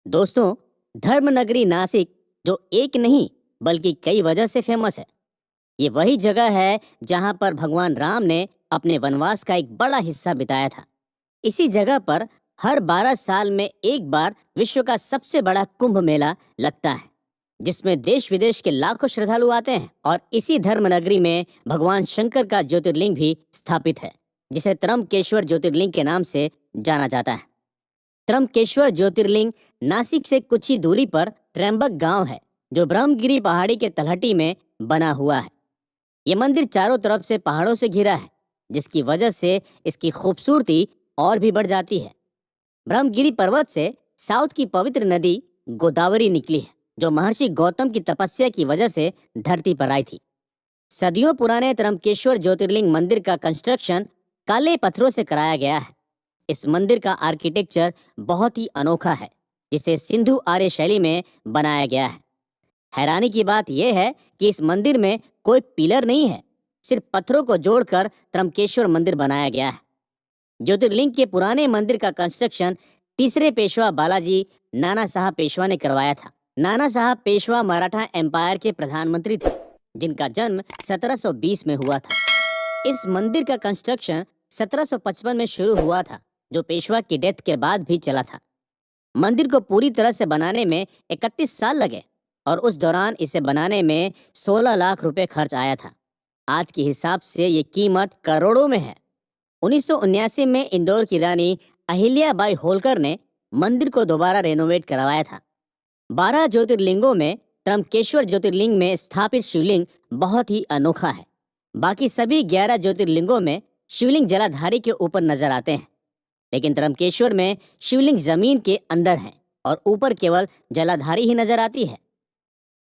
दोस्तों, धर्मनगरी नासिक जो एक नहीं बल्कि कई वजह से फेमस है। ये वही जगह है जहां पर भगवान राम ने अपने वनवास का एक बड़ा हिस्सा बिताया था। इसी जगह पर हर 12 साल में एक बार विश्व का सबसे बड़ा कुंभ मेला लगता है, जिसमें देश विदेश के लाखों श्रद्धालु आते हैं। और इसी धर्मनगरी में भगवान शंकर का ज्योतिर्लिंग भी स्थापित है, जिसे त्रम्बकेश्वर ज्योतिर्लिंग के नाम से जाना जाता है। त्रम्बकेश्वर ज्योतिर्लिंग नासिक से कुछ ही दूरी पर त्र्यंबक गांव है, जो ब्रह्मगिरी पहाड़ी के तलहटी में बना हुआ है। ये मंदिर चारों तरफ से पहाड़ों से घिरा है, जिसकी वजह से इसकी खूबसूरती और भी बढ़ जाती है। ब्रह्मगिरी पर्वत से साउथ की पवित्र नदी गोदावरी निकली है, जो महर्षि गौतम की तपस्या की वजह से धरती पर आई थी। सदियों पुराने त्रम्बकेश्वर ज्योतिर्लिंग मंदिर का कंस्ट्रक्शन काले पत्थरों से कराया गया है। इस मंदिर का आर्किटेक्चर बहुत ही अनोखा है, जिसे सिंधु आर्य शैली में बनाया गया है। हैरानी की बात यह है कि इस मंदिर में कोई पिलर नहीं है, सिर्फ पत्थरों को जोड़कर त्रम्बकेश्वर मंदिर बनाया गया है। ज्योतिर्लिंग के पुराने मंदिर का कंस्ट्रक्शन तीसरे पेशवा बालाजी नाना साहब पेशवा ने करवाया था। नाना साहब पेशवा मराठा एम्पायर के प्रधानमंत्री थे, जिनका जन्म 1720 में हुआ था। इस मंदिर का कंस्ट्रक्शन 1755 में शुरू हुआ था, जो पेशवा की डेथ के बाद भी चला था। मंदिर को पूरी तरह से बनाने में 31 साल लगे, और उस दौरान इसे बनाने में 16 लाख रुपए खर्च आया था। आज के हिसाब से ये कीमत करोड़ों में है। 1979 में इंदौर की रानी अहिल्याबाई होलकर ने मंदिर को दोबारा रेनोवेट करवाया था। 12 ज्योतिर्लिंगों में त्रम्बकेश्वर ज्योतिर्लिंग में स्थापित शिवलिंग बहुत ही अनोखा है। बाकी सभी 11 ज्योतिर्लिंगों में शिवलिंग जलाधारी के ऊपर नजर आते हैं, लेकिन त्रम्बकेश्वर में शिवलिंग जमीन के अंदर है और ऊपर केवल जलाधारी ही नजर आती है।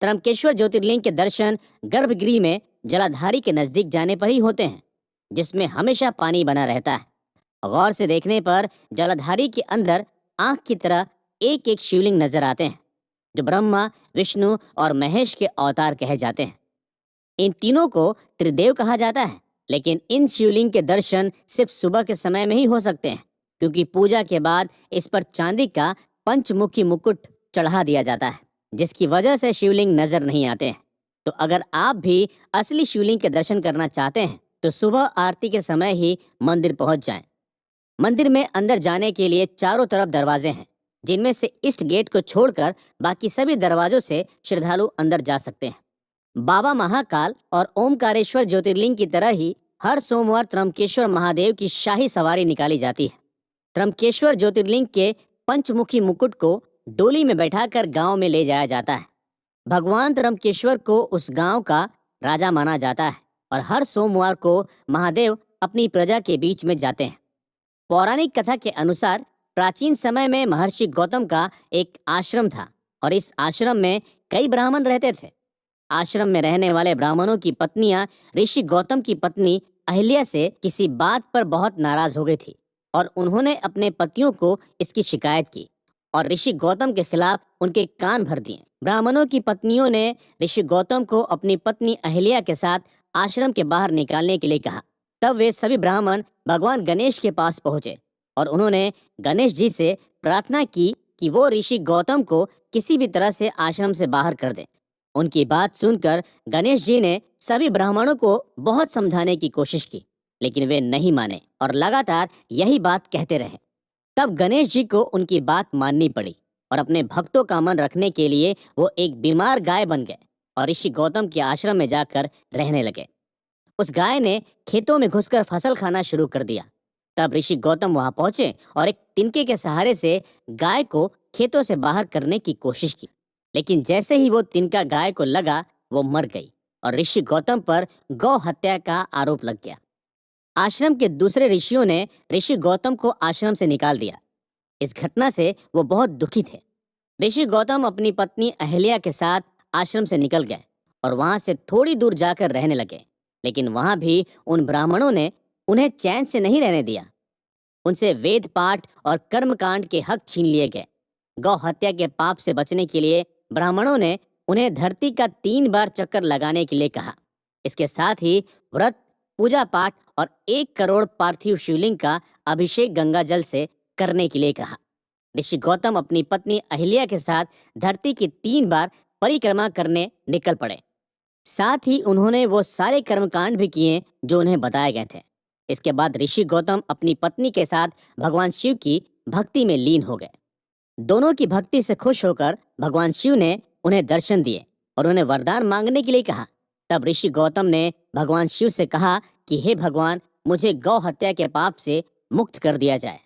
त्रम्बकेश्वर ज्योतिर्लिंग के दर्शन गर्भगृह में जलाधारी के नजदीक जाने पर ही होते हैं, जिसमें हमेशा पानी बना रहता है। गौर से देखने पर जलाधारी के अंदर आंख की तरह एक एक शिवलिंग नजर आते हैं, जो ब्रह्मा, विष्णु और महेश के अवतार कहे जाते हैं। इन तीनों को त्रिदेव कहा जाता है, लेकिन इन शिवलिंग के दर्शन सिर्फ सुबह के समय में ही हो सकते हैं, क्योंकि पूजा के बाद इस पर चांदी का पंचमुखी मुकुट चढ़ा दिया जाता है, जिसकी वजह से शिवलिंग नजर नहीं आते हैं। तो अगर आप भी असली शिवलिंग के दर्शन करना चाहते हैं, तो सुबह आरती के समय ही मंदिर पहुंच जाएं। मंदिर में अंदर जाने के लिए चारों तरफ दरवाजे हैं, जिनमें से ईस्ट गेट को छोड़कर बाकी सभी दरवाजों से श्रद्धालु अंदर जा सकते हैं। बाबा महाकाल और ओमकारेश्वर ज्योतिर्लिंग की तरह ही हर सोमवार त्रम्बकेश्वर महादेव की शाही सवारी निकाली जाती है। त्रम्बकेश्वर ज्योतिर्लिंग के पंचमुखी मुकुट को डोली में बैठाकर गांव में ले जाया जाता है। भगवान त्रम्बकेश्वर को उस गांव का राजा माना जाता है, और हर सोमवार को महादेव अपनी प्रजा के बीच में जाते हैं। पौराणिक कथा के अनुसार प्राचीन समय में महर्षि गौतम का एक आश्रम था, और इस आश्रम में कई ब्राह्मण रहते थे। आश्रम में रहने वाले ब्राह्मणों की पत्नियां ऋषि गौतम की पत्नी अहिल्या से किसी बात पर बहुत नाराज हो गई थी, और उन्होंने अपने पतियों को इसकी शिकायत की और ऋषि गौतम के खिलाफ उनके कान भर दिए। ब्राह्मणों की पत्नियों ने ऋषि गौतम को अपनी पत्नी अहिल्या के साथ आश्रम के बाहर निकालने के लिए कहा। तब वे सभी ब्राह्मण भगवान गणेश के पास पहुंचे, और उन्होंने गणेश जी से प्रार्थना की कि वो ऋषि गौतम को किसी भी तरह से आश्रम से बाहर कर दें। उनकी बात सुनकर गणेश जी ने सभी ब्राह्मणों को बहुत समझाने की कोशिश की, लेकिन वे नहीं माने और लगातार यही बात कहते रहे। तब गणेश जी को उनकी बात माननी पड़ी, और अपने भक्तों का मन रखने के लिए वो एक बीमार गाय बन गए और ऋषि गौतम के आश्रम में जाकर रहने लगे। उस गाय ने खेतों में घुसकर फसल खाना शुरू कर दिया। तब ऋषि गौतम वहां पहुंचे और एक तिनके के सहारे से गाय को खेतों से बाहर करने की कोशिश की, लेकिन जैसे ही वो तिनका गाय को लगा, वो मर गई और ऋषि गौतम पर गौ हत्या का आरोप लग गया। आश्रम के दूसरे ऋषियों ने ऋषि गौतम को आश्रम से निकाल दिया। इस घटना से वो बहुत दुखी थे। ऋषि गौतम अपनी पत्नी अहिल्या के साथ आश्रम से निकल गए और वहां से थोड़ी दूर जाकर रहने लगे, लेकिन वहां भी उन ब्राह्मणों ने उन्हें चैन से नहीं रहने दिया। उनसे वेद पाठ और कर्मकांड के हक छीन लिए गए। गौ हत्या के पाप से बचने के लिए ब्राह्मणों ने उन्हें धरती का 3 बार चक्कर लगाने के लिए कहा। इसके साथ ही व्रत, पूजा पाठ और 1 करोड़ पार्थिव शिवलिंग का अभिषेक गंगा जल से करने के लिए कहा। ऋषि गौतम अपनी पत्नी अहिल्या के साथ धरती की 3 बार परिक्रमा करने निकल पड़े। साथ ही उन्होंने वो सारे कर्मकांड भी किए जो उन्हें बताए गए थे। इसके बाद ऋषि गौतम अपनी पत्नी के साथ भगवान शिव की भक्ति में लीन हो गए। दोनों की भक्ति से खुश होकर भगवान शिव ने उन्हें दर्शन दिए और उन्हें वरदान मांगने के लिए कहा। तब ऋषि गौतम ने भगवान शिव से कहा कि हे भगवान, मुझे गौ हत्या के पाप से मुक्त कर दिया जाए।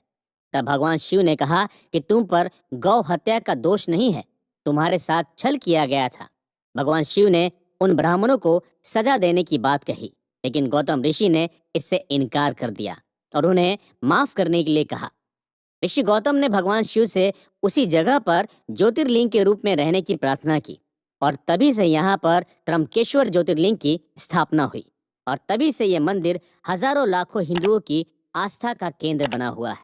तब भगवान शिव ने कहा कि तुम पर गौ हत्या का दोष नहीं है, तुम्हारे साथ छल किया गया था। भगवान शिव ने उन ब्राह्मणों को सजा देने की बात कही, लेकिन गौतम ऋषि ने इससे इनकार कर दिया और उन्हें माफ करने के लिए कहा। ऋषि गौतम ने भगवान शिव से उसी जगह पर ज्योतिर्लिंग के रूप में रहने की प्रार्थना की और तभी से यहाँ पर त्र्यंबकेश्वर ज्योतिर्लिंग की स्थापना हुई और तभी से यह मंदिर हजारों लाखों हिंदुओं की आस्था का केंद्र बना हुआ है।